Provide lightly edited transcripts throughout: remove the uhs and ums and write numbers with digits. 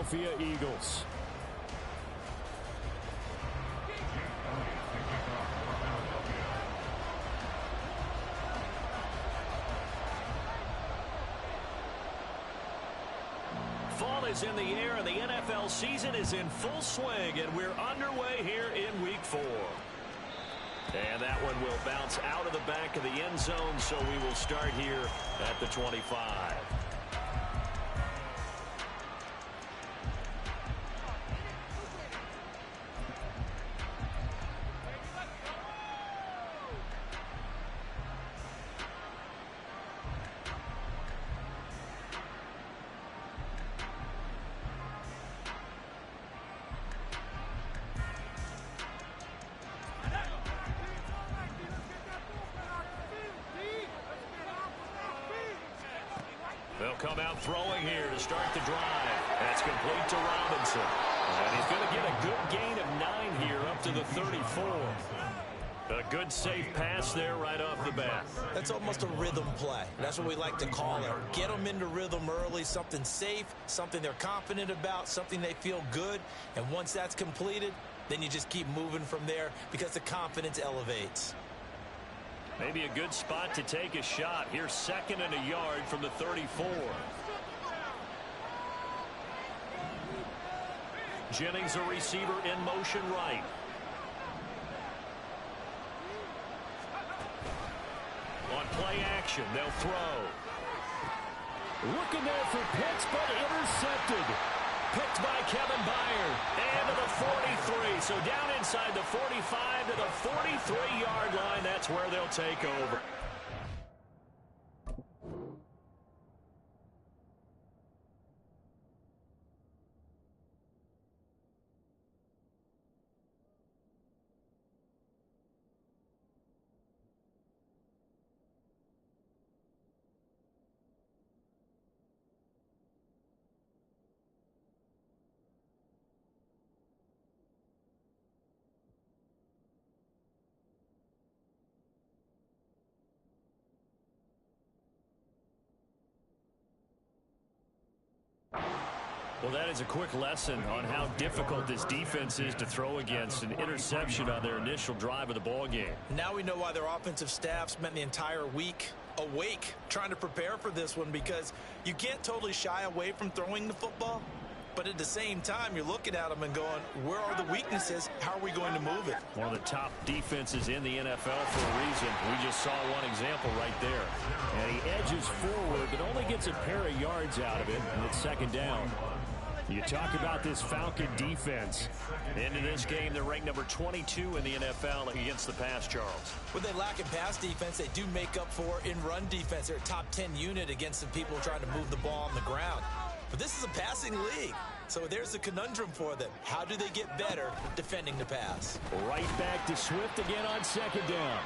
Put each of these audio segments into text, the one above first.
Philadelphia Eagles. Fall is in the air, and the NFL season is in full swing, and we're underway here in Week 4. And that one will bounce out of the back of the end zone, so we will start here at the 25. They'll come out throwing here to start the drive. That's complete to Robinson. And he's going to get a good gain of 9 here up to the 34. A good safe pass there right off the bat. That's almost a rhythm play. That's what we like to call it. Get them into rhythm early, something safe, something they're confident about, something they feel good. And once that's completed, then you just keep moving from there because the confidence elevates. Maybe a good spot to take a shot. Here's 2nd and a yard from the 34. Jennings, a receiver, in motion right. On play action, they'll throw. Looking there for Pitts, but intercepted. Picked by Kevin Byard. And to the 43. So down inside the 45 to the 43-yard line. That's where they'll take over. Well, that is a quick lesson on how difficult this defense is to throw against. An interception on their initial drive of the ball game. Now we know why their offensive staff spent the entire week awake trying to prepare for this one, because you can't totally shy away from throwing the football. But at the same time, you're looking at them and going, where are the weaknesses? How are we going to move it? One of the top defenses in the NFL for a reason. We just saw one example right there. And he edges forward, but only gets a pair of yards out of it, and it's 2nd down. You talk about this Falcon defense. Into this game, they're ranked number 22 in the NFL against the pass, Charles. When they lack in pass defense, they do make up for in run defense. They're a top 10 unit against the people trying to move the ball on the ground. But this is a passing league, so there's a conundrum for them. How do they get better defending the pass? Right back to Swift again on 2nd down.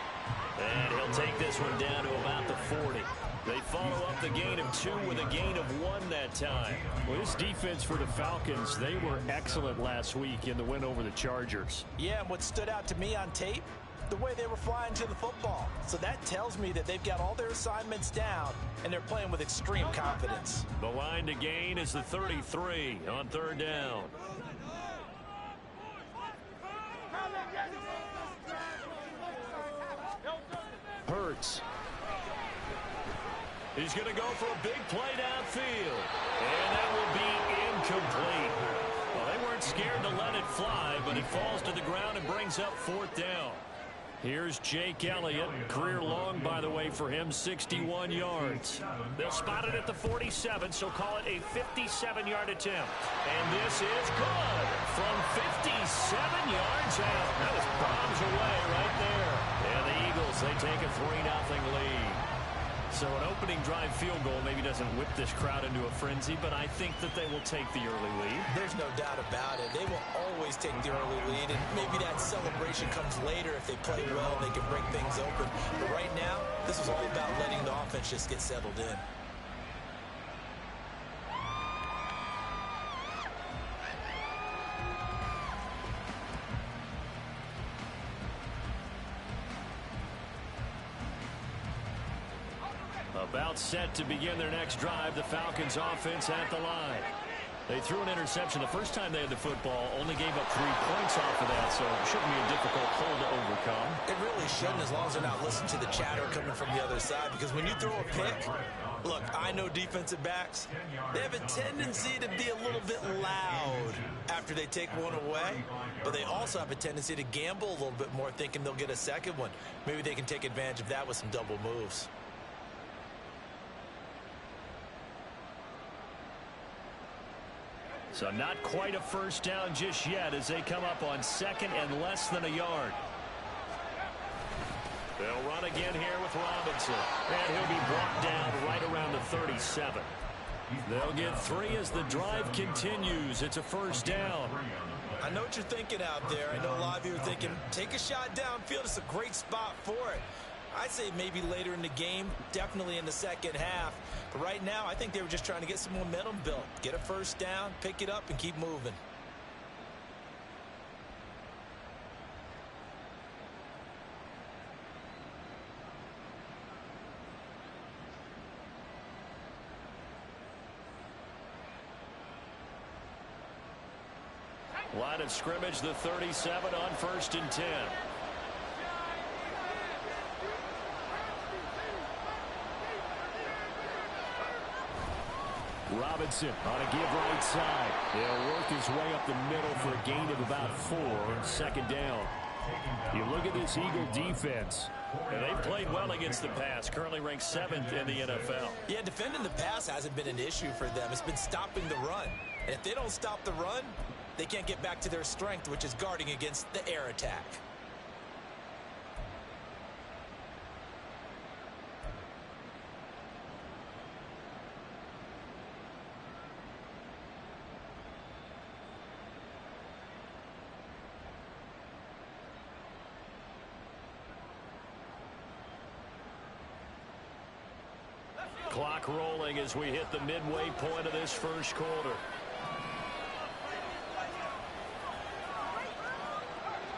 And he'll take this one down to about the 40. They follow up the gain of 2 with a gain of 1 that time. Well, this defense for the Falcons, they were excellent last week in the win over the Chargers. Yeah, and what stood out to me on tape, the way they were flying to the football. So that tells me that they've got all their assignments down, and they're playing with extreme confidence. The line to gain is the 33 on 3rd down. Hurts. He's going to go for a big play downfield. And that will be incomplete. Well, they weren't scared to let it fly, but it falls to the ground and brings up 4th down. Here's Jake Elliott. Career long, by the way, for him, 61 yards. They'll spot it at the 47, so call it a 57-yard attempt. And this is good from 57 yards out. That was bombs away right there. And the Eagles, they take a 3-0 lead. So an opening drive field goal maybe doesn't whip this crowd into a frenzy, but I think that they will take the early lead. There's no doubt about it. They will always take the early lead, and maybe that celebration comes later if they play well and they can break things open. But right now, this is all about letting the offense just get settled in. About set to begin their next drive. The Falcons offense at the line. They threw an interception the first time they had the football, only gave up 3 points off of that, so it shouldn't be a difficult hole to overcome. It really shouldn't, as long as they're not listening to the chatter coming from the other side, because when you throw a pick, look, I know defensive backs, they have a tendency to be a little bit loud after they take one away, but they also have a tendency to gamble a little bit more, thinking they'll get a second one. Maybe they can take advantage of that with some double moves. So not quite a first down just yet as they come up on 2nd and less than a yard. They'll run again here with Robinson. And he'll be brought down right around the 37. They'll get 3 as the drive continues. It's a first down. I know what you're thinking out there. I know a lot of you are thinking, take a shot downfield. It's a great spot for it. I'd say maybe later in the game, definitely in the second half. But right now, I think they were just trying to get some momentum built. Get a first down, pick it up, and keep moving. Line of scrimmage, the 37 on 1st and 10. Robinson on a give right side. He'll work his way up the middle for a gain of about 4 on 2nd down. You look at this Eagle defense. And they've played well against the pass, currently ranked 7th in the NFL. Yeah, defending the pass hasn't been an issue for them. It's been stopping the run. And if they don't stop the run, they can't get back to their strength, which is guarding against the air attack. Clock rolling as we hit the midway point of this first quarter.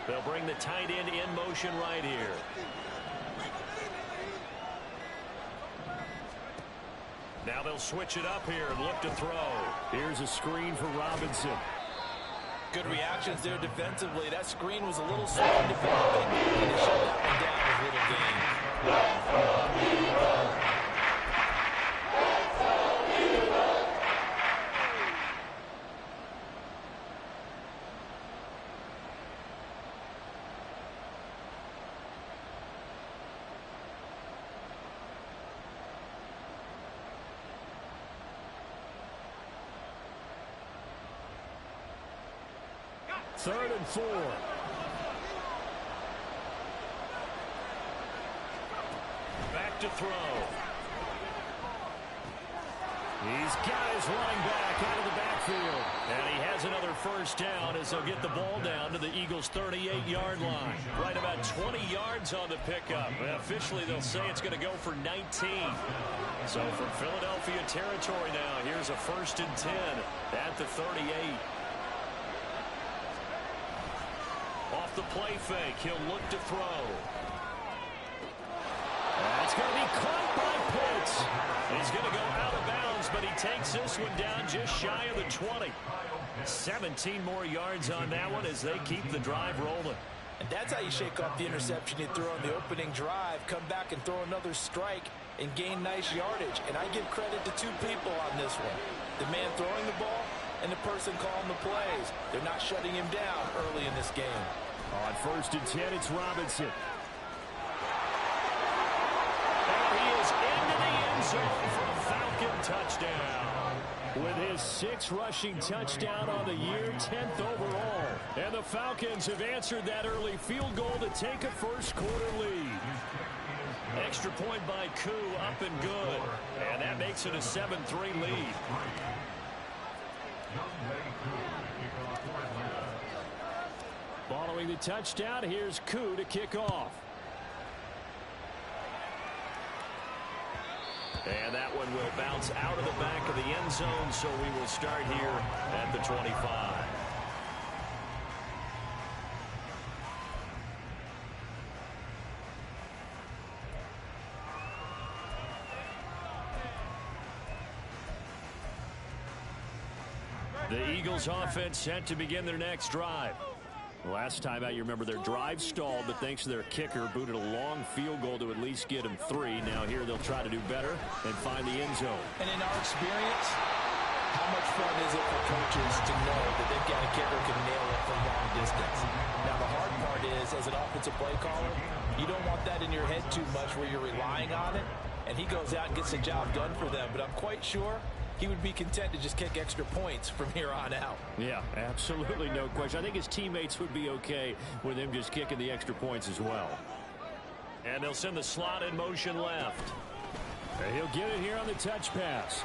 They'll bring the tight end in motion right here. Now they'll switch it up here and look to throw. Here's a screen for Robinson. Good reactions there defensively. That screen was a little slow in developing, and they shut that one down with little gain. Third and 4. Back to throw. He's got his running back out of the backfield. And he has another first down as they'll get the ball down to the Eagles' 38-yard line. Right about 20 yards on the pickup. And officially, they'll say it's going to go for 19. So from Philadelphia territory now, here's a 1st and 10 at the 38. Off the play fake, he'll look to throw. That's going to be caught by Pitts. He's going to go out of bounds, but he takes this one down just shy of the 20. 17 more yards on that one as they keep the drive rolling. And that's how you shake off the interception you threw on the opening drive, come back and throw another strike and gain nice yardage. And I give credit to 2 people on this one. The man throwing the ball and the person calling the plays. They're not shutting him down early in this game. On 1st and 10, it's Robinson. And he is into the end zone for a Falcon touchdown. With his 6th rushing touchdown on the year, 10th overall. And the Falcons have answered that early field goal to take a first quarter lead. Extra point by Koo, up and good. And that makes it a 7-3 lead. Following the touchdown, here's Koo to kick off. And that one will bounce out of the back of the end zone, so we will start here at the 25. The Eagles offense set to begin their next drive. Last time out, you remember their drive stalled, but thanks to their kicker, booted a long field goal to at least get them 3. Now here they'll try to do better and find the end zone. And in our experience, how much fun is it for coaches to know that they've got a kicker who can nail it from long distance? Now the hard part is, as an offensive play caller, you don't want that in your head too much where you're relying on it, and he goes out and gets the job done for them. But I'm quite sure he would be content to just kick extra points from here on out. Yeah, absolutely no question. I think his teammates would be okay with him just kicking the extra points as well. And they'll send the slot in motion left. And he'll get it here on the touch pass.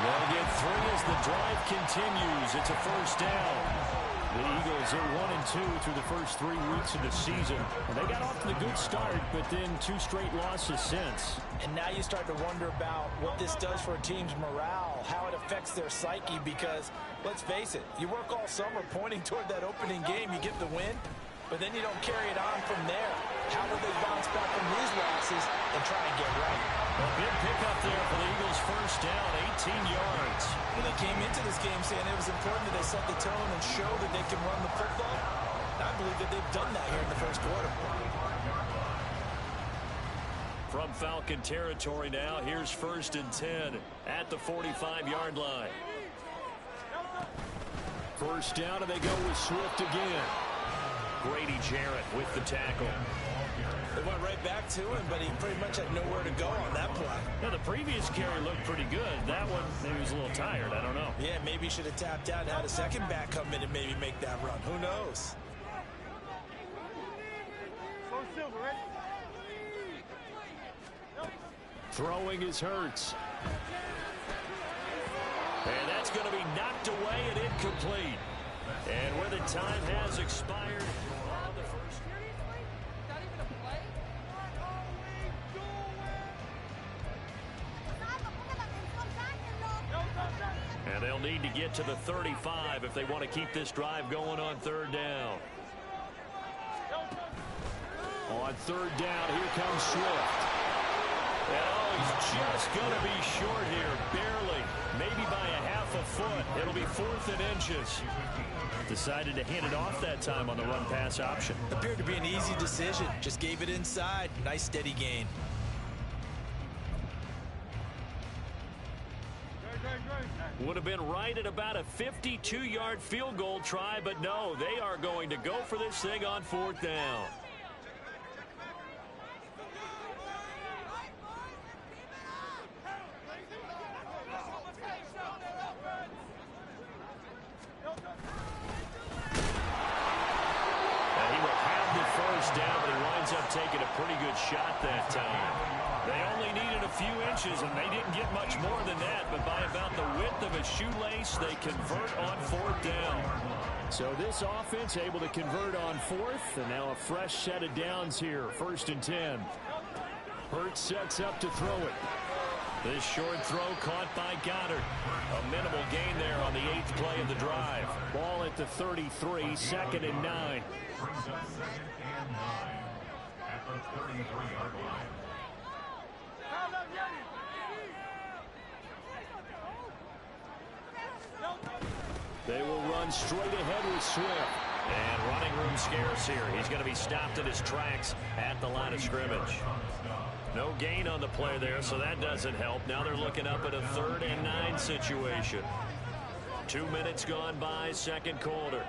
They'll get 3 as the drive continues. It's a first down. The Eagles are 1-2 through the first 3 weeks of the season. And they got off to the good start, but then 2 straight losses since. And now you start to wonder about what this does for a team's morale, how it affects their psyche, because, let's face it, you work all summer pointing toward that opening game, you get the win, but then you don't carry it on from there. How will they bounce back from these losses and try and get right? A big pickup there for the Eagles' first down, 18 yards. When they came into this game saying it was important that they set the tone and show that they can run the football, I believe that they've done that here in the first quarter. From Falcon territory now, here's 1st and 10 at the 45-yard line. First down, and they go with Swift again. Grady Jarrett with the tackle. They went right back to him, but he pretty much had nowhere to go on that play. Now, the previous carry looked pretty good. That one, maybe he was a little tired. I don't know. Yeah, maybe he should have tapped out and had a second back come in and maybe make that run. Who knows? Throwing is Hurts. And that's going to be knocked away and incomplete. And where the time has expired on the first. And they'll need to get to the 35 if they want to keep this drive going on 3rd down. On 3rd down, here comes Swift. Oh, he's just going to be short here, barely, maybe by a half a foot. It'll be 4th and inches. Decided to hand it off that time on the run-pass option. Appeared to be an easy decision. Just gave it inside. Nice steady gain. Would have been right at about a 52-yard field goal try, but no, they are going to go for this thing on 4th down. Taking a pretty good shot that time. They only needed a few inches, and they didn't get much more than that, but by about the width of a shoelace, they convert on 4th down. So this offense able to convert on 4th, and now a fresh set of downs here, 1st and 10. Hurts sets up to throw it. This short throw caught by Goddard. A minimal gain there on the 8th play of the drive. Ball at the 33, 2nd and 9. At the 33-yard line. They will run straight ahead with Swift. And running room scarce here. He's going to be stopped in his tracks at the line of scrimmage. No gain on the play there, so that doesn't help. Now they're looking up at a 3rd and 9 situation. 2 minutes gone by, 2nd quarter.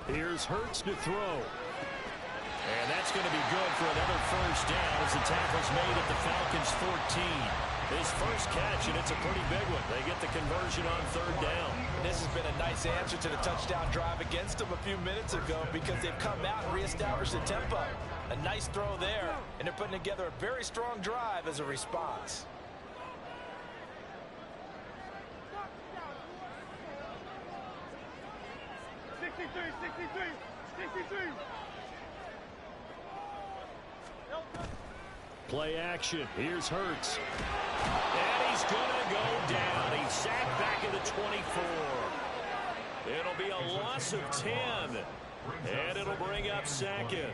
Here's Hurts to throw. And that's going to be good for another first down as the tackle's made at the Falcons' 14. His first catch, and it's a pretty big one. They get the conversion on 3rd down. This has been a nice answer to the touchdown drive against them a few minutes ago because they've come out and reestablished the tempo. A nice throw there, and they're putting together a very strong drive as a response. Play action. Here's Hurts. And he's going to go down. He's sacked back at the 24. It'll be a loss of 10. And it'll bring up 2nd.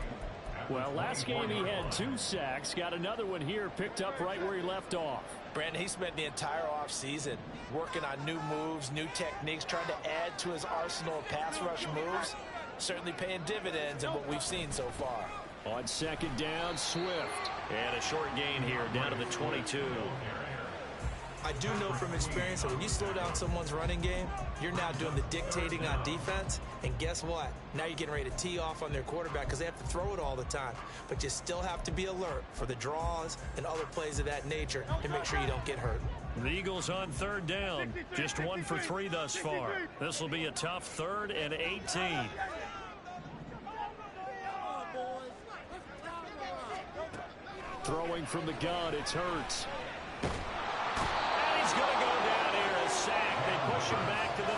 Well, last game he had 2 sacks. Got another one here, picked up right where he left off. Brandon, he spent the entire offseason working on new moves, new techniques, trying to add to his arsenal of pass rush moves. Certainly paying dividends in what we've seen so far. On second down, Swift. And a short gain here, down to the 22. I do know from experience that when you slow down someone's running game, you're now doing the dictating on defense. And guess what? Now you're getting ready to tee off on their quarterback because they have to throw it all the time. But you still have to be alert for the draws and other plays of that nature to make sure you don't get hurt. The Eagles on third down. Just 1 for 3 thus far. This will be a tough 3rd and 18. Throwing from the gun, it's Hurts. He's going to go down here, a sack. They push him back to the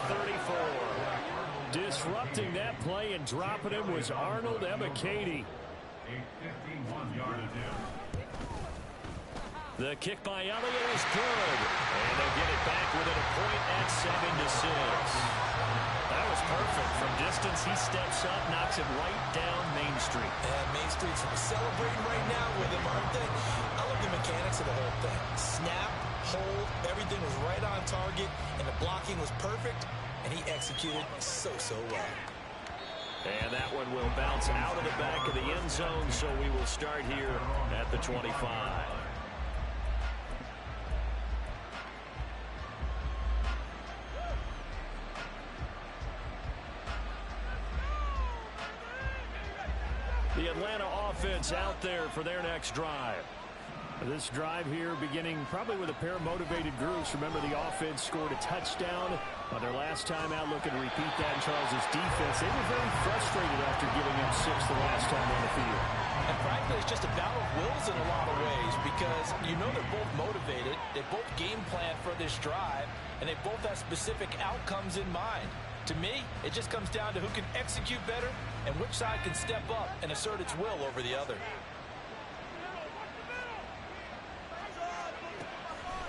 34. Disrupting that play and dropping him was Arnold Ebiketie. A 51-yard attempt. The kick by Elliott is good. And they'll get it back within a point at 7-6. That was perfect. From distance, he steps up, knocks it right down Main Street. And Main Street's celebrating right now with him, aren't they? I love the mechanics of the whole thing. Snap, hold, everything was right on target, and the blocking was perfect, and he executed so well. And that one will bounce out of the back of the end zone, so we will start here at the 25. The Atlanta offense out there for their next drive. This drive here beginning probably with a pair of motivated groups. Remember, the offense scored a touchdown on their last time out, looking to repeat that in Charles' defense. They were very frustrated after giving up 6 the last time on the field. And frankly, it's just a battle of wills in a lot of ways because you know they're both motivated. They both game plan for this drive, and they both have specific outcomes in mind. To me, it just comes down to who can execute better and which side can step up and assert its will over the other.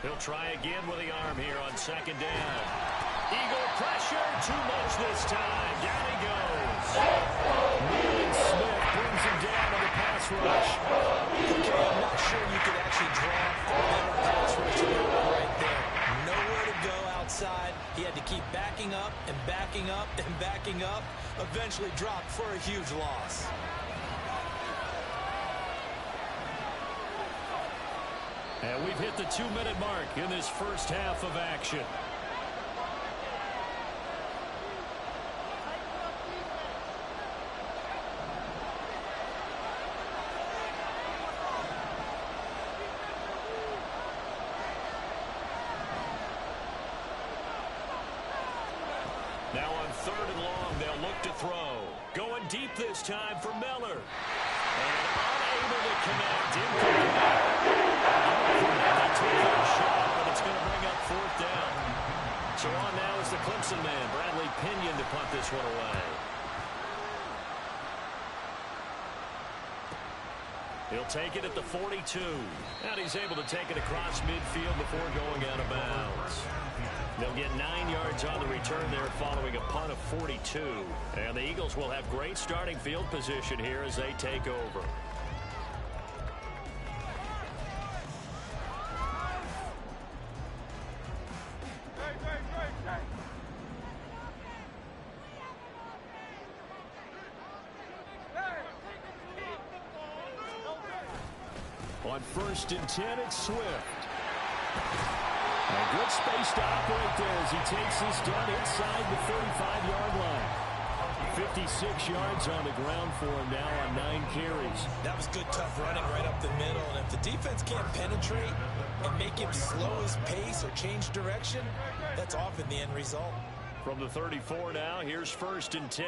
He'll try again with the arm here on second down. Eagle pressure, too much this time. Down he goes. Smith brings him down on the pass rush. Okay, I'm not sure you could actually draw a better pass rush right there. Nowhere to go outside. He had to keep backing up and backing up and backing up. Eventually dropped for a huge loss. And we've hit the 2-minute mark in this first half of action. Now on 3rd and long, they'll look to throw. Going deep this time for Miller. And unable to connect. Incomplete. Shot, but it's going to bring up 4th down. So on now is the Clemson man, Bradley Pinion, to punt this one away. He'll take it at the 42. And he's able to take it across midfield before going out of bounds. They'll get 9 yards on the return there following a punt of 42. And the Eagles will have great starting field position here as they take over. On 1st and 10, it's Swift. A good space to operate there as he takes this down inside the 35-yard line. 56 yards on the ground for him now on 9 carries. That was good, tough running right up the middle. And if the defense can't penetrate and make him slow his pace or change direction, that's often the end result. From the 34 now, here's 1st and 10.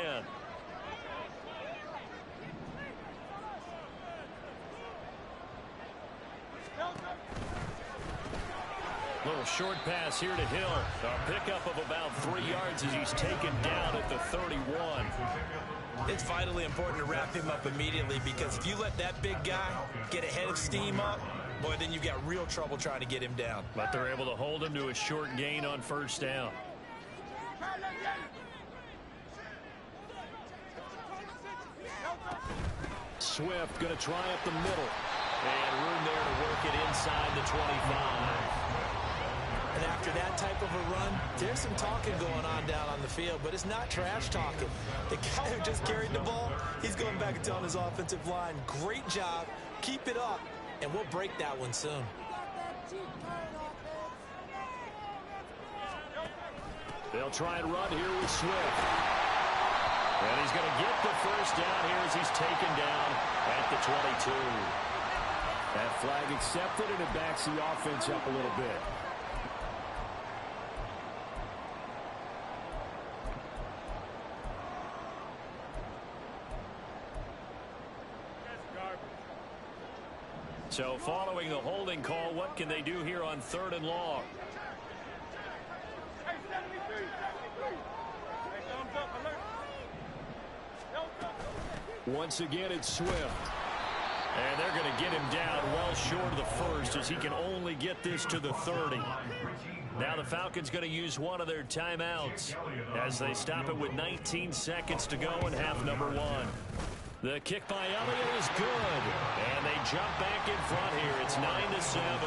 Little short pass here to Hill. A pickup of about 3 yards as he's taken down at the 31. It's vitally important to wrap him up immediately because if you let that big guy get ahead of steam up, boy, then you've got real trouble trying to get him down. But they're able to hold him to a short gain on 1st down. Swift going to try up the middle. And room there to work it inside the 25. And after that type of a run, there's some talking going on down on the field, but it's not trash talking. The guy who just carried the ball, he's going back and telling his offensive line, great job, keep it up, and we'll break that one soon. They'll try and run here with Swift. And he's going to get the first down here as he's taken down at the 22. That flag accepted, and it backs the offense up a little bit. So following the holding call, what can they do here on 3rd and long? Once again, it's Swift. And they're going to get him down well short of the first as he can only get this to the 30. Now the Falcons going to use one of their timeouts as they stop it with 19 seconds to go in half number 1. The kick by Elliott is good. And they jump back in front here. It's 9-7.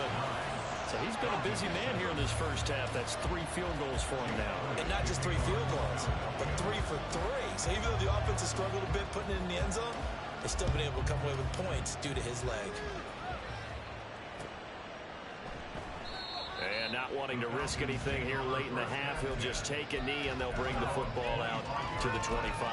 So he's been a busy man here in this first half. That's 3 field goals for him now. And not just 3 field goals, but 3 for 3. So even though the offense has struggled a bit putting it in the end zone, they've still been able to come away with points due to his leg. And not wanting to risk anything here late in the half, he'll just take a knee and they'll bring the football out to the 25.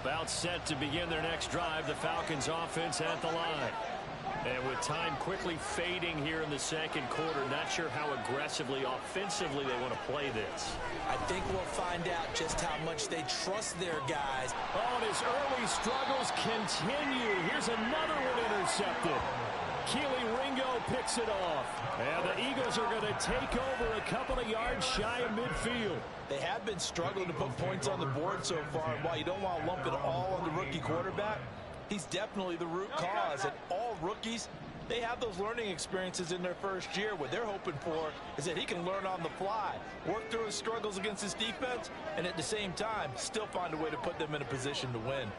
About set to begin their next drive, the Falcons offense at the line. And with time quickly fading here in the second quarter, not sure how aggressively, offensively they want to play this. I think we'll find out just how much they trust their guys. Oh, and his early struggles continue. Here's another one intercepted. Keely Ringo picks it off. And the Eagles are going to take over a couple of yards shy of midfield. They have been struggling to put points on the board so far. And while you don't want to lump it all on the rookie quarterback, he's definitely the root cause. And all rookies, they have those learning experiences in their first year. What they're hoping for is that he can learn on the fly, work through his struggles against his defense, and at the same time, still find a way to put them in a position to win.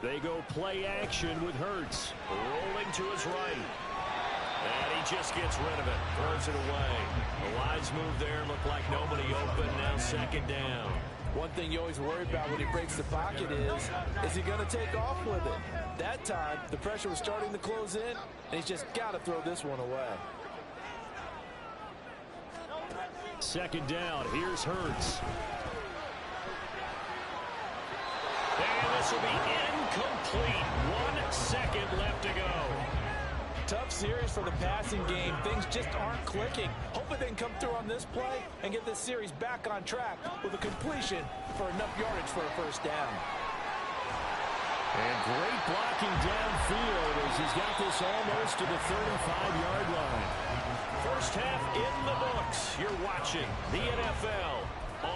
They go play action with Hurts. Rolling to his right. And he just gets rid of it. Throws it away. The wise move there. Looked like nobody open. Now 2nd down. One thing you always worry about when he breaks the pocket is he going to take off with it? That time, the pressure was starting to close in, and he's just got to throw this one away. 2nd down. Here's Hurts. And this will be incomplete. 1 second left to go. Tough series for the passing game. Things just aren't clicking. Hopefully they can come through on this play and get this series back on track with a completion for enough yardage for a first down. And great blocking downfield as he's got this almost to the 35-yard line. First half in the books. You're watching the NFL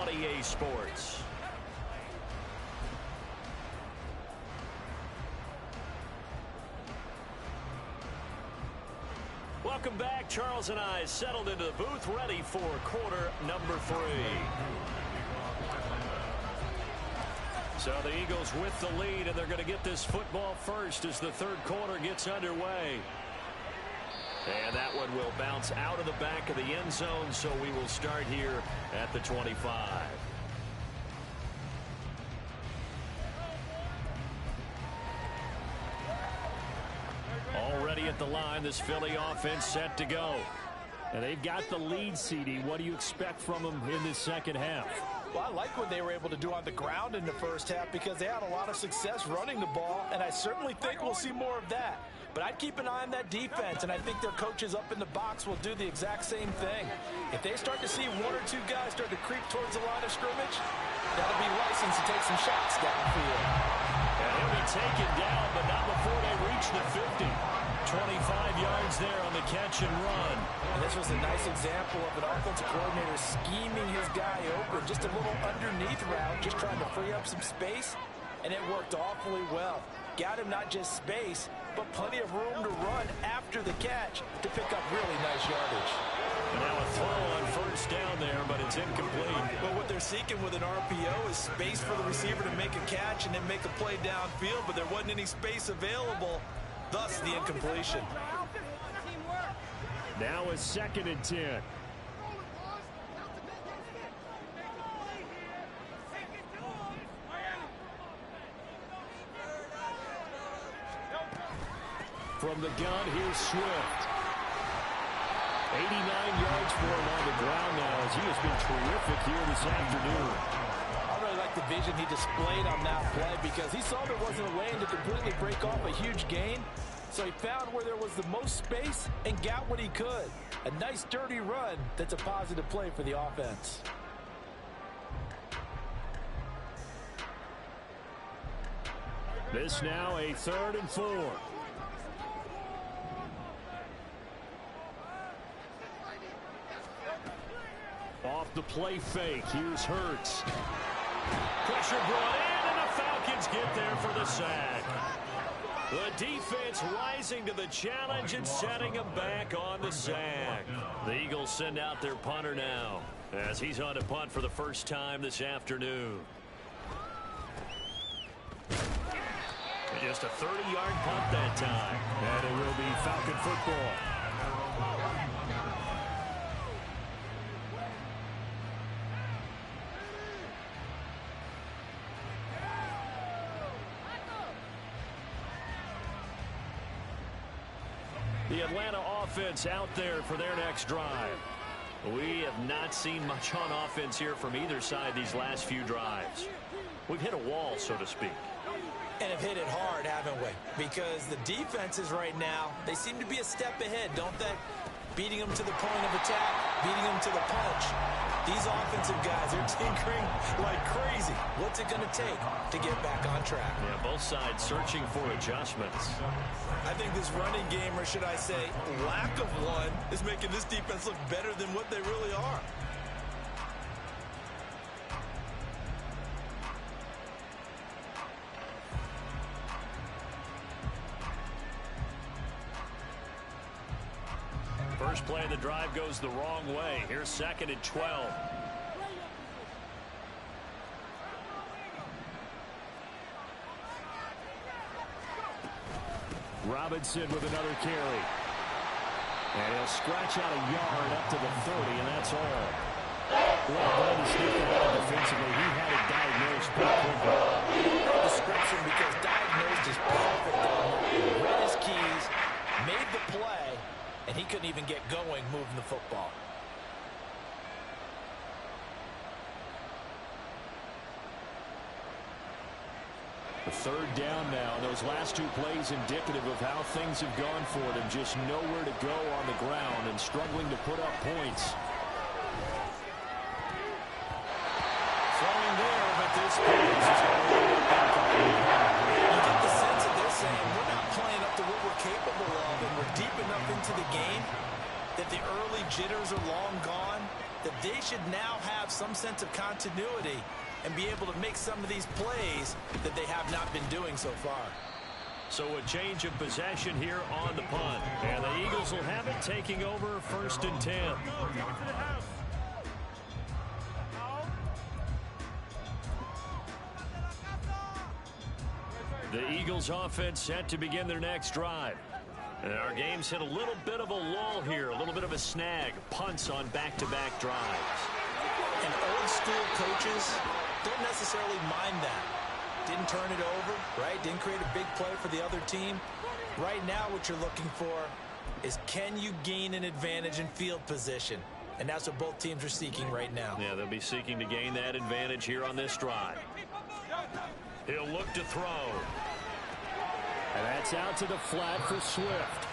on EA Sports. Welcome back. Charles and I settled into the booth, ready for quarter number 3. So the Eagles with the lead, and they're going to get this football first as the 3rd quarter gets underway. And that one will bounce out of the back of the end zone, so we will start here at the 25. Already at the line, this Philly offense set to go. And they've got the lead, CD. What do you expect from them in this second half? Well, I like what they were able to do on the ground in the first half because they had a lot of success running the ball, and I certainly think we'll see more of that. But I'd keep an eye on that defense, and I think their coaches up in the box will do the exact same thing. If they start to see 1 or 2 guys start to creep towards the line of scrimmage, that'll be licensed to take some shots downfield. And he'll be taken down, but not before they reach the 50. 25 yards there on the catch and run. And this was a nice example of an offensive coordinator scheming his guy open. Just a little underneath route, just trying to free up some space, and it worked awfully well. Got him not just space, but plenty of room to run after the catch to pick up really nice yardage. And now a throw on first down there, but it's incomplete. But what they're seeking with an RPO is space for the receiver to make a catch and then make a play downfield, but there wasn't any space available, thus the incompletion. Now a 2nd and 10. From the gun, here's Swift. 89 yards for him on the ground now as he has been terrific here this afternoon. I really like the vision he displayed on that play because he saw there wasn't a lane to completely break off a huge gain. So he found where there was the most space and got what he could. A nice dirty run that's a positive play for the offense. This now a 3rd and 4. Off the play fake, here's Hurts. Pressure brought in, and the Falcons get there for the sack. The defense rising to the challenge and setting them back on the sack. The Eagles send out their punter now as he's on to punt for the first time this afternoon. Just a 30-yard punt that time. And it will be Falcon football. The Atlanta offense out there for their next drive. We have not seen much on offense here from either side these last few drives. We've hit a wall, so to speak. And have hit it hard, haven't we? Because the defenses right now, they seem to be a step ahead, don't they? Beating them to the point of attack, beating them to the punch. These offensive guys are tinkering like crazy. What's it going to take to get back on track? Yeah, both sides searching for adjustments. I think this running game, or should I say lack of one, is making this defense look better than what they really are. First play of the drive goes the wrong way. Here's 2nd and 12. Robinson with another carry. And he'll scratch out a yard up to the 30, and that's all. Well done to sneak the ball defensively. He had it diagnosed pretty quickly. Description because diagnosed is perfect. Read his keys, made the play, and he couldn't even get going moving the football. The 3rd down now. Those last 2 plays indicative of how things have gone for them. Just nowhere to go on the ground and struggling to put up points. Throwing there, but this pass is going to be incomplete. You get the sense that they're saying we're not playing up to what we're capable of, and we're deep enough into the game that the early jitters are long gone, that they should now have some sense of continuity and be able to make some of these plays that they have not been doing so far. So a change of possession here on the punt. And the Eagles will have it taking over 1st and 10. The Eagles offense set to begin their next drive. And our game's hit a little bit of a lull here, a little bit of a snag. Punts on back-to-back drives. And old school coaches don't necessarily mind that. Didn't turn it over, right? Didn't create a big play for the other team. Right now what you're looking for is can you gain an advantage in field position? And that's what both teams are seeking right now. Yeah, they'll be seeking to gain that advantage here on this drive. He'll look to throw. And that's out to the flat for Swift.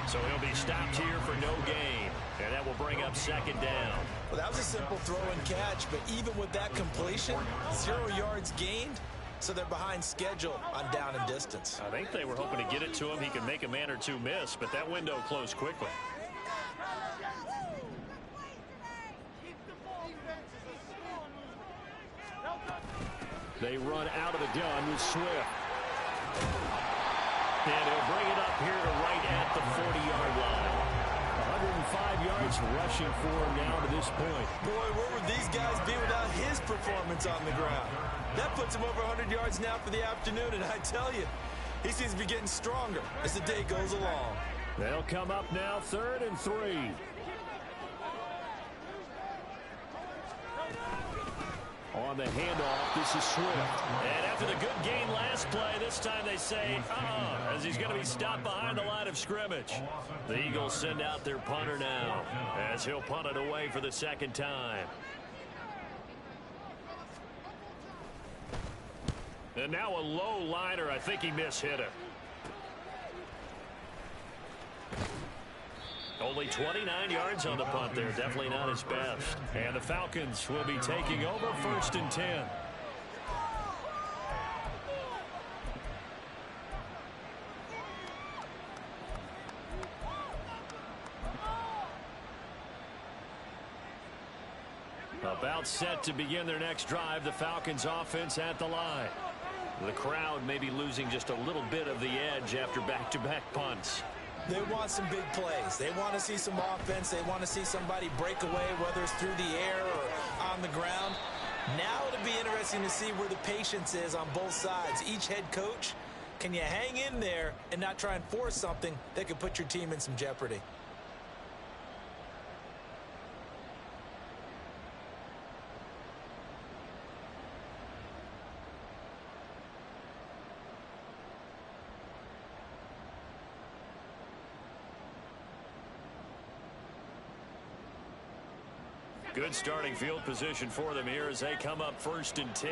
So he'll be stopped here for no gain. And that will bring up 2nd down. Well, that was a simple throw and catch, but even with that completion, 0 yards gained, so they're behind schedule on down and distance. I think they were hoping to get it to him. He could make a man or two miss, but that window closed quickly. They run out of the gun with Swift. And he'll bring it up here to right at the 40-yard line. 105 yards rushing for him now to this point. Boy, where would these guys be without his performance on the ground? That puts him over 100 yards now for the afternoon, and I tell you, he seems to be getting stronger as the day goes along. They'll come up now 3rd and 3. On the handoff, this is Swift. And after the good gain last play, this time they say, as he's going to be stopped behind the line of scrimmage. The Eagles send out their punter now, as he'll punt it away for the second time. And now a low liner. I think he mishit it. Only 29 yards on the punt there. Definitely not his best. And the Falcons will be taking over 1st and 10. About set to begin their next drive. The Falcons offense at the line. The crowd may be losing just a little bit of the edge after back-to-back punts. They want some big plays. They want to see some offense. They want to see somebody break away, whether it's through the air or on the ground. Now it'll be interesting to see where the patience is on both sides. Each head coach, can you hang in there and not try and force something that could put your team in some jeopardy? Good starting field position for them here as they come up 1st and 10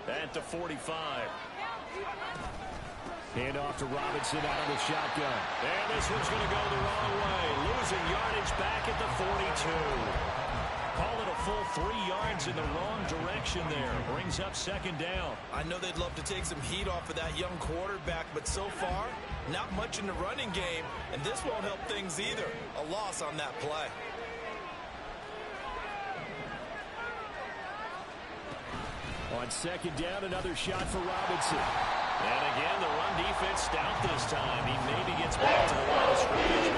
at the 45. Hand off to Robinson out of the shotgun. And this one's going to go the wrong way. Losing yardage back at the 42. Call it a full 3 yards in the wrong direction there. Brings up 2nd down. I know they'd love to take some heat off of that young quarterback, but so far, not much in the running game, and this won't help things either. A loss on that play. On 2nd down, another shot for Robinson. And again, the run defense stout this time. He maybe gets back to the line of scrimmage.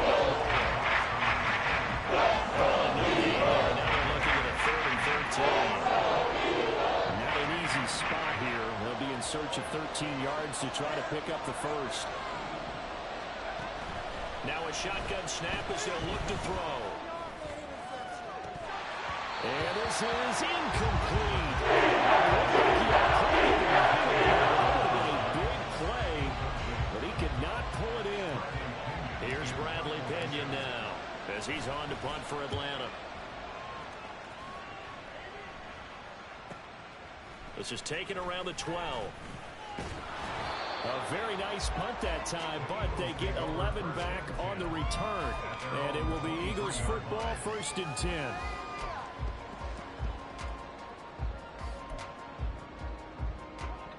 Now they're looking at a 3rd and 13. Not an easy spot here. They'll be in search of 13 yards to try to pick up the first. Now a shotgun snap as they'll look to throw. And this is incomplete. A big play, but he could not pull it in. Here's Bradley Pinion now as he's on to punt for Atlanta. This is taken around the 12. A very nice punt that time, but they get 11 back on the return. And it will be Eagles football 1st and 10.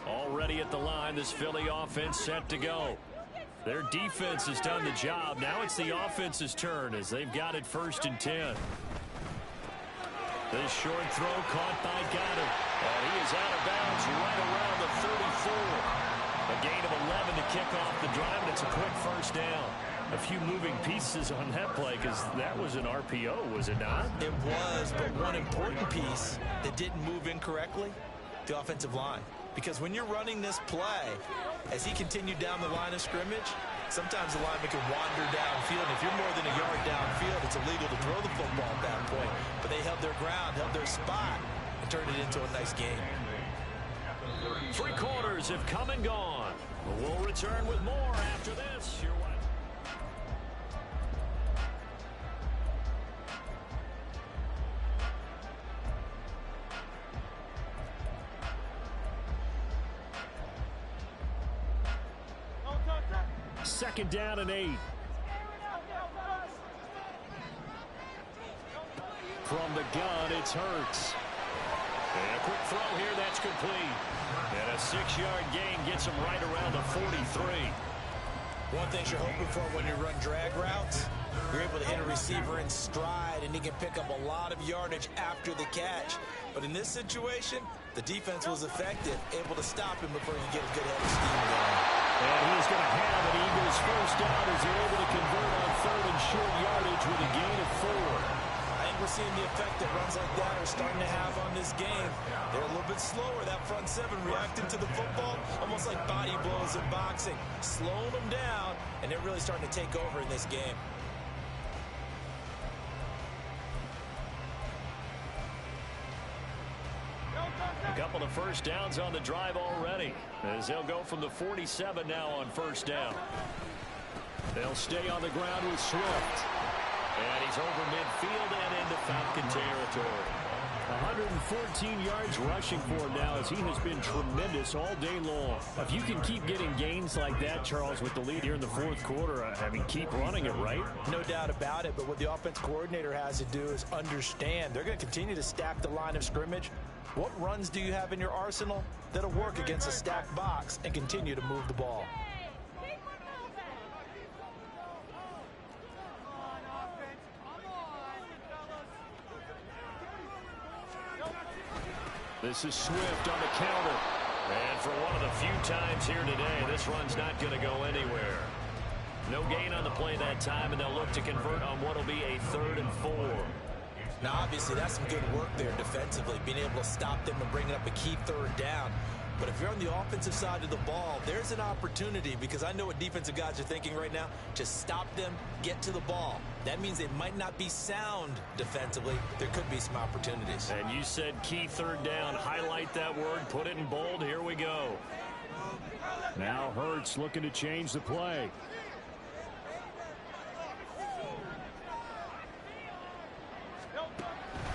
Already at the line, this Philly offense set to go. Their defense has done the job. Now it's the offense's turn as they've got it 1st and 10. This short throw caught by Goddard. And he is out of bounds right around the 34. A gain of 11 to kick off the drive, and it's a quick 1st down. A few moving pieces on that play because that was an RPO, was it not? It was, but one important piece that didn't move incorrectly, the offensive line. Because when you're running this play, as he continued down the line of scrimmage, sometimes the lineman can wander downfield. And if you're more than a yard downfield, it's illegal to throw the football at that point. But they held their ground, held their spot, and turned it into a nice game. 3 quarters have come and gone. We'll return with more after this. You're watching. Second down and 8. From the gun, it's Hurts. And a quick throw here, that's complete. And a 6-yard gain gets him right around the 43. One thing you're hoping for when you run drag routes, you're able to hit a receiver in stride, and he can pick up a lot of yardage after the catch. But in this situation, the defense was effective, able to stop him before he could get a good head of steam going. And he's going to have an Eagles first down as they're able to convert on 3rd and short yardage with a gain of 4. I think we're seeing the effect that runs like that are starting to have on this game. They're a little bit slower, that front seven reacting to the football, almost like body blows in boxing, slowing them down, and they're really starting to take over in this game. A couple of first downs on the drive already, as they'll go from the 47 now on first down. They'll stay on the ground with Swift. And he's over midfield and into Falcon territory. 114 yards rushing for him now, as he has been tremendous all day long. If you can keep getting gains like that, Charles, with the lead here in the 4th quarter, I mean, keep running it, right? No doubt about it, but what the offense coordinator has to do is understand they're going to continue to stack the line of scrimmage. What runs do you have in your arsenal that'll work against a stacked box and continue to move the ball? This is Swift on the counter. And for one of the few times here today, this run's not going to go anywhere. No gain on the play that time, and they'll look to convert on what will be a 3rd and 4. Now, obviously, that's some good work there defensively, being able to stop them and bringing up a key 3rd down. But if you're on the offensive side of the ball, there's an opportunity, because I know what defensive guys are thinking right now. Just stop them, get to the ball. That means they might not be sound defensively. There could be some opportunities. And you said key 3rd down. Highlight that word, put it in bold. Here we go. Now Hurts looking to change the play.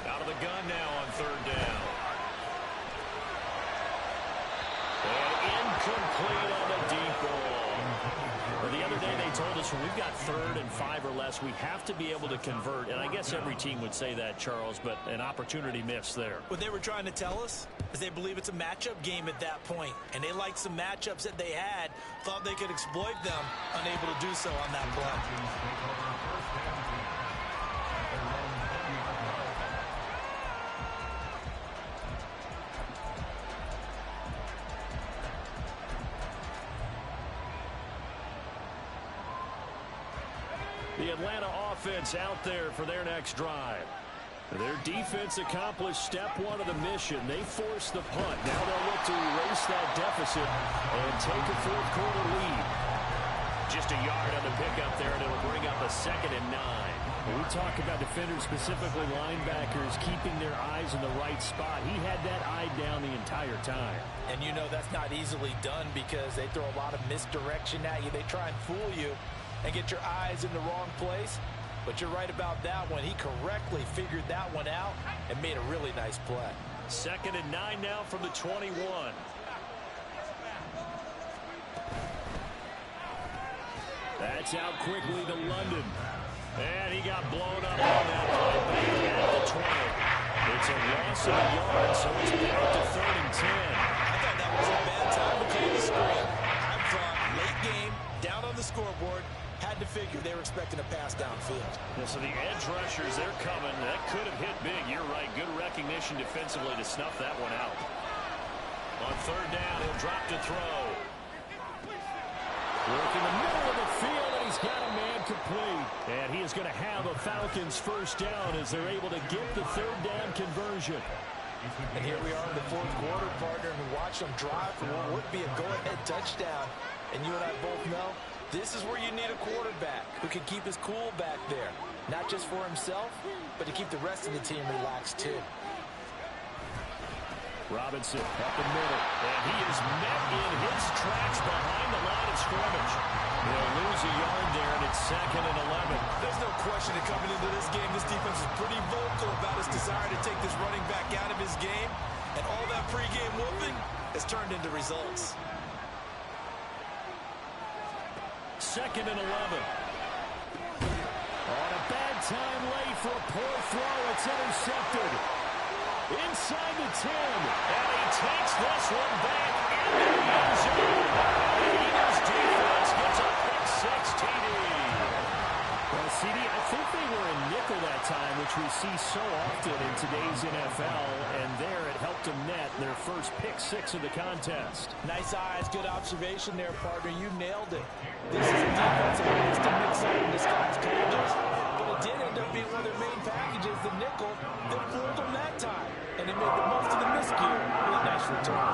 Out of the gun now on 3rd down. Incomplete on the deep ball. Well, the other day they told us when we've got 3rd and 5 or less, we have to be able to convert. And I guess every team would say that, Charles, but an opportunity missed there. What they were trying to tell us is they believe it's a matchup game at that point. And they liked some matchups that they had, thought they could exploit them, unable to do so on that play. The Atlanta offense out there for their next drive. Their defense accomplished step 1 of the mission. They forced the punt. Now they'll look to erase that deficit and take a 4th quarter lead. Just a yard on the pickup there, and it'll bring up a 2nd and 9. When we talk about defenders, specifically linebackers, keeping their eyes in the right spot. He had that eye down the entire time. And you know that's not easily done, because they throw a lot of misdirection at you. They try and fool you and get your eyes in the wrong place. But you're right about that one. He correctly figured that one out and made a really nice play. 2nd and 9 now from the 21. That's out quickly to London. And he got blown up on that play back at the 20. It's a loss of a yard, so it's back to 3rd and 10. I thought that was a bad time to call the screen. I thought late game, down on the scoreboard, had to figure they were expecting a pass downfield. Yeah, so the edge rushers, they're coming. That could have hit big. You're right. Good recognition defensively to snuff that one out. On 3rd down, he'll drop to throw. Work in the middle of the field, and he's got a man complete. And he is going to have a Falcons first down as they're able to get the 3rd down conversion. And here we are in the 4th quarter, partner, and we watch them drive for what would be a go-ahead touchdown. And you and I both know this is where you need a quarterback who can keep his cool back there. Not just for himself, but to keep the rest of the team relaxed too. Robinson up the middle. And he is met in his tracks behind the line of scrimmage. They'll lose a yard there, and it's 2nd and 11. There's no question that coming into this game, this defense is pretty vocal about his desire to take this running back out of his game. And all that pregame whooping has turned into results. 2nd and 11. On a bad time late for a poor throw. It's intercepted. inside the 10. And he takes this one back into the end zone. The Eagles defense gets a pick-six TD. Well, CD, I think they were in nickel that time, which we see so often in today's NFL, and there it helped them net their first pick-six of the contest. Nice eyes, good observation there, partner. You nailed it. This is a defense that wants to mix up and disguise coverages, but it did end up being one of their main packages, the nickel, that fooled them that time, and they made the most of the miscue with a nice return.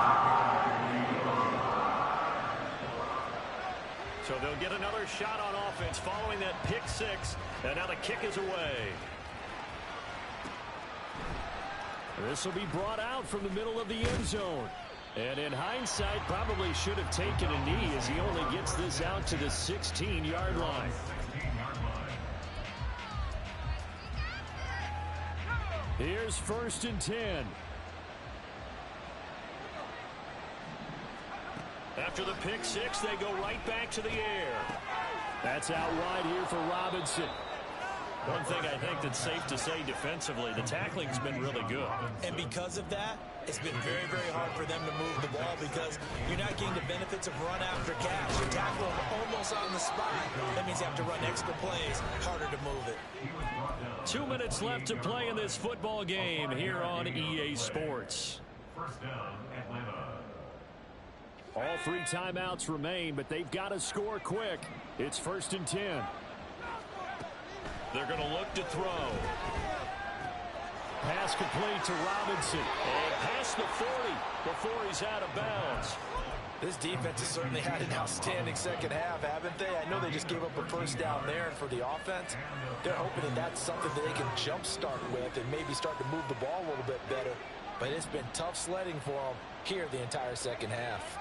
So they'll get another shot on offense following that pick-six, and now the kick is away. This will be brought out from the middle of the end zone. And in hindsight, probably should have taken a knee as he only gets this out to the 16-yard line. Here's 1st and 10. After the pick-six, they go right back to the air. That's out wide here for Robinson. One thing I think that's safe to say defensively, the tackling's been really good. And because of that, it's been very, very hard for them to move the ball because you're not getting the benefits of run after catch. You're tackling almost on the spot. That means you have to run extra plays, harder to move it. 2 minutes left to play in this football game here on EA Sports. First down, Atlanta. All 3 timeouts remain, but they've got to score quick. It's 1st and 10. They're going to look to throw. Pass complete to Robinson. And past the 40 before he's out of bounds. This defense has certainly had an outstanding second half, haven't they? I know they just gave up a first down there, and for the offense, they're hoping that that's something that they can jumpstart with and maybe start to move the ball a little bit better. But it's been tough sledding for them here the entire second half.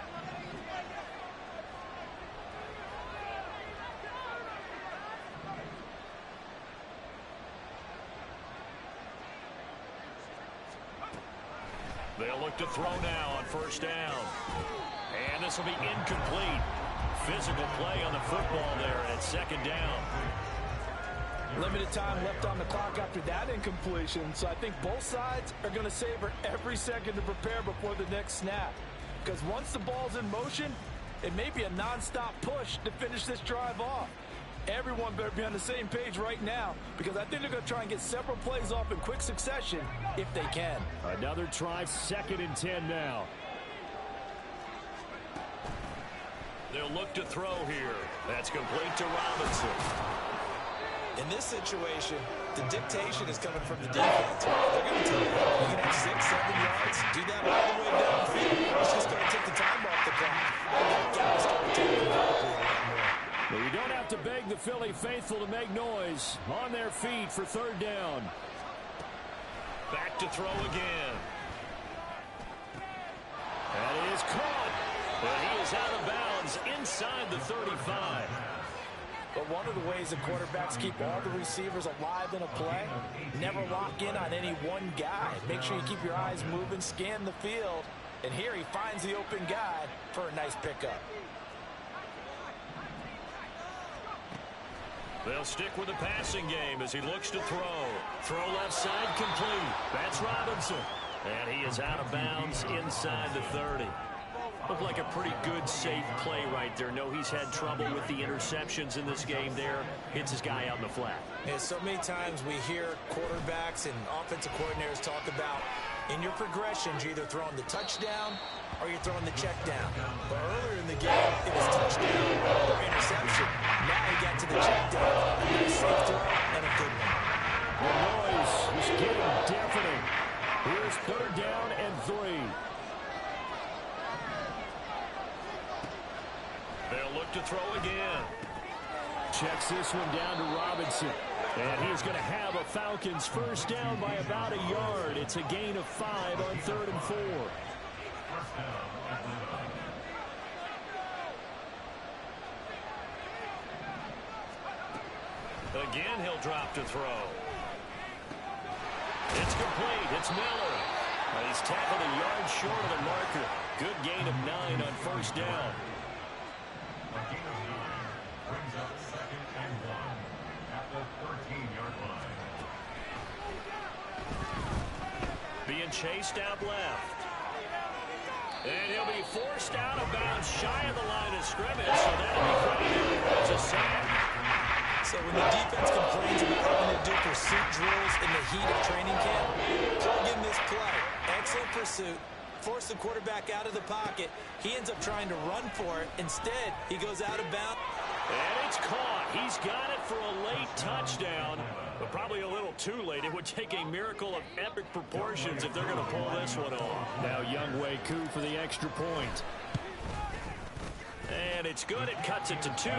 They'll look to throw now on first down. And this will be incomplete. Physical play on the football there at second down. Limited time left on the clock after that incompletion, so I think both sides are going to savor every second to prepare before the next snap. Because once the ball's in motion, it may be a nonstop push to finish this drive off. Everyone better be on the same page right now because I think they're going to try and get several plays off in quick succession if they can. Another try, 2nd and 10 now. They'll look to throw here. That's complete to Robinson. In this situation, the dictation is coming from the defense. They're going to tell you, you can have 6, 7 yards, do that all the way downfield. It's just going to take the time off the clock. They've got to start attacking vertically a lot more. But you don't have to beg the Philly faithful to make noise. On their feet for 3rd down. Back to throw again. That is caught. But he is out of bounds inside the 35. But one of the ways the quarterbacks keep all the receivers alive in a play, never lock in on any one guy. Make sure you keep your eyes moving, scan the field. And here he finds the open guy for a nice pickup. They'll stick with the passing game as he looks to throw. Throw left side complete. That's Robinson. And he is out of bounds inside the 30. Looked like a pretty good, safe play right there. No, he's had trouble with the interceptions in this game there. Hits his guy out in the flat. And so many times we hear quarterbacks and offensive coordinators talk about in your progressions, you're either throwing the touchdown or you're throwing the check down. But earlier in the game, it was touchdown or interception. Now he got to the check down. A nice safe throw and a good one. The noise is getting deafening. Here's 3rd down and 3. They'll look to throw again. Checks this one down to Robinson. And he's going to have a Falcons first down by about a yard. It's a gain of 5 on 3rd and 4. Again, he'll drop to throw. It's complete. It's Miller. He's tackled a yard short of the marker. Good gain of 9 on first down. A gain of 9 brings up 2nd and 1 at the 13-yard line. being chased out left. And he'll be forced out of bounds shy of the line of scrimmage, so that'll be credited as a sack. So when the defense complains about having to do pursuit drills in the heat of training camp, plug in this play. Excellent pursuit. Force the quarterback out of the pocket. He ends up trying to run for it. Instead, he goes out of bounds. And it's caught. He's got it for a late touchdown, but probably a little too late. It would take a miracle of epic proportions if they're going to pull this one off. Now Younghoe Koo for the extra point. And it's good. It cuts it to 2.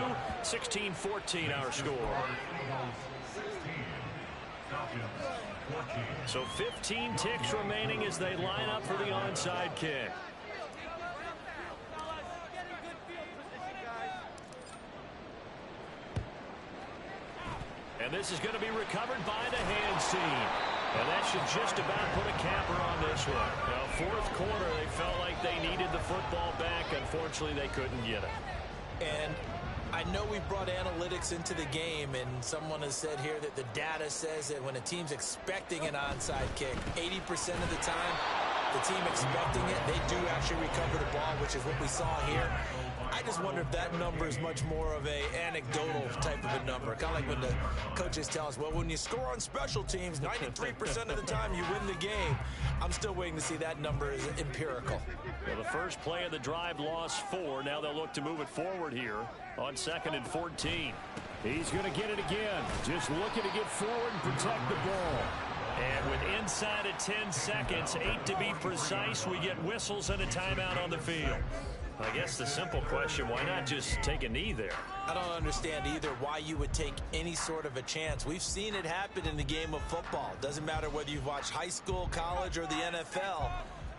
16-14 our score. So 15 ticks remaining as they line up for the onside kick. And this is going to be recovered by the hands team. And that should just about put a capper on this one. Now, fourth quarter, they felt like they needed the football back. Unfortunately, they couldn't get it. And I know we brought analytics into the game, and someone has said here that the data says that when a team's expecting an onside kick, 80% of the time, the team expecting it, they do actually recover the ball, which is what we saw here. I just wonder if that number is much more of a anecdotal type of a number. Kind of like when the coaches tell us, well, when you score on special teams, 93% of the time you win the game. I'm still waiting to see that number is empirical. Well, the first play of the drive lost 4. Now they'll look to move it forward here on 2nd and 14. He's going to get it again. Just looking to get forward and protect the ball. And with inside of 10 seconds, 8 to be precise, we get whistles and a timeout on the field. I guess the simple question, why not just take a knee there? I don't understand either why you would take any sort of a chance. We've seen it happen in the game of football. Doesn't matter whether you've watched high school, college, or the NFL.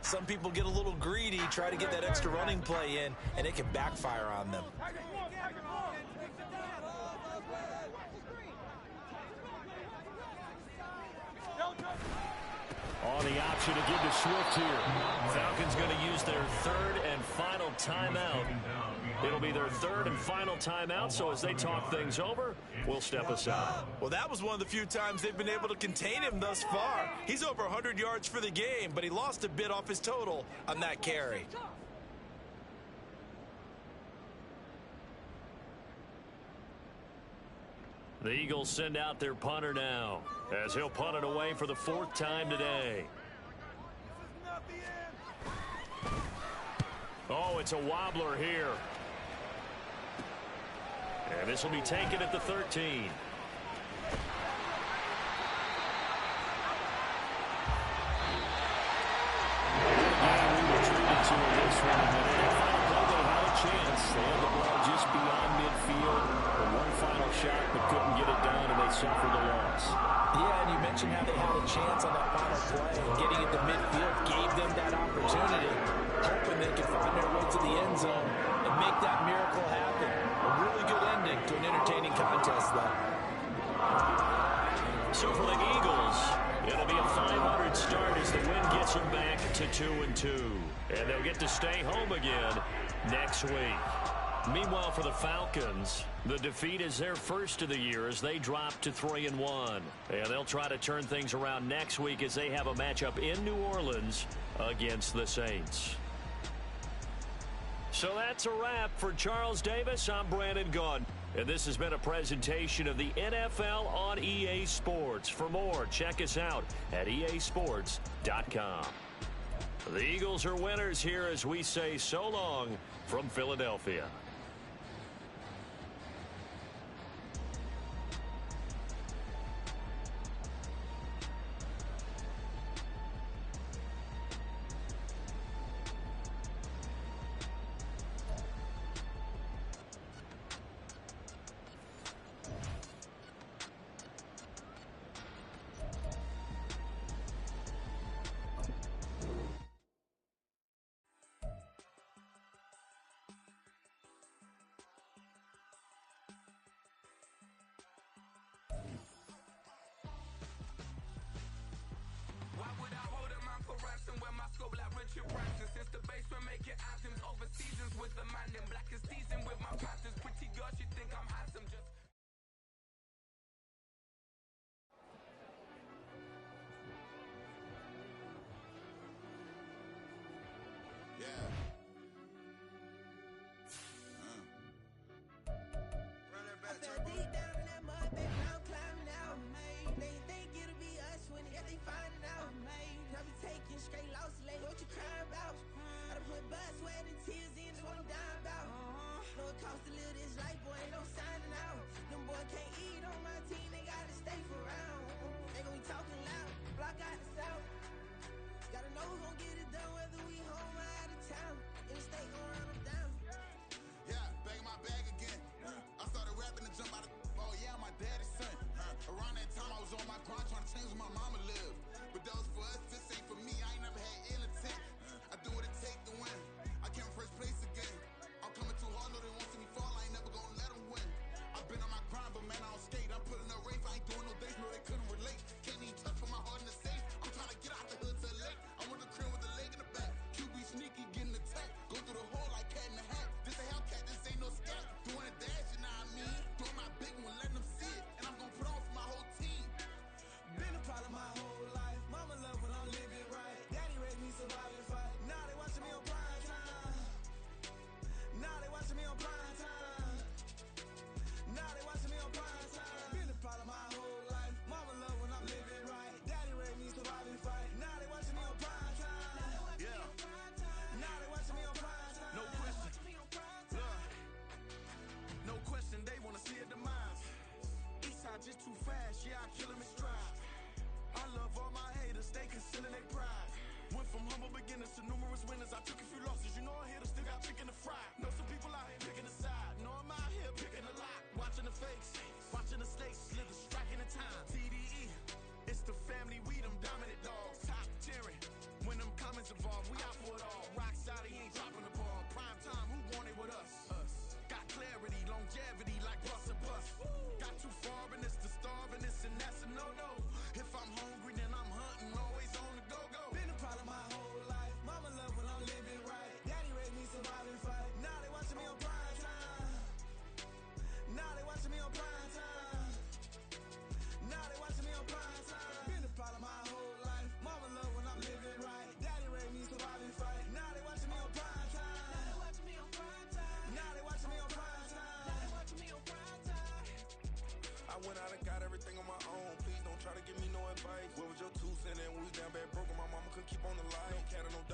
Some people get a little greedy, try to get that extra running play in, and it can backfire on them. On the option to give to Swift here. Falcons going to use their 3rd and final timeout. It'll be their 3rd and final timeout, so as they talk things over, we'll step aside. Well, that was one of the few times they've been able to contain him thus far. He's over 100 yards for the game, but he lost a bit off his total on that carry. The Eagles send out their punter now, as he'll punt it away for the 4th time today. Oh, it's a wobbler here. And this will be taken at the 13. They had the ball just beyond midfield. One final shot, but couldn't get it done, and they suffered a loss. Yeah, and you mentioned how they had a chance on that final play. Getting it to midfield gave them that opportunity, hoping they could find their way to the end zone and make that miracle happen. A really good ending to an entertaining contest, though. So for the Eagles, it'll be a 500 start as the win gets them back to 2-2. And they'll get to stay home again next week. Meanwhile, for the Falcons, the defeat is their first of the year as they drop to 3-1. And they'll try to turn things around next week as they have a matchup in New Orleans against the Saints. So that's a wrap for Charles Davis. I'm Brandon Gunn. And this has been a presentation of the NFL on EA Sports. For more, check us out at easports.com. The Eagles are winners here as we say so long from Philadelphia. went out and got everything on my own. Please don't try to give me no advice. Where was your 2 cents when we was down bad broke and my mama couldn't keep on the light? No cat or no dog.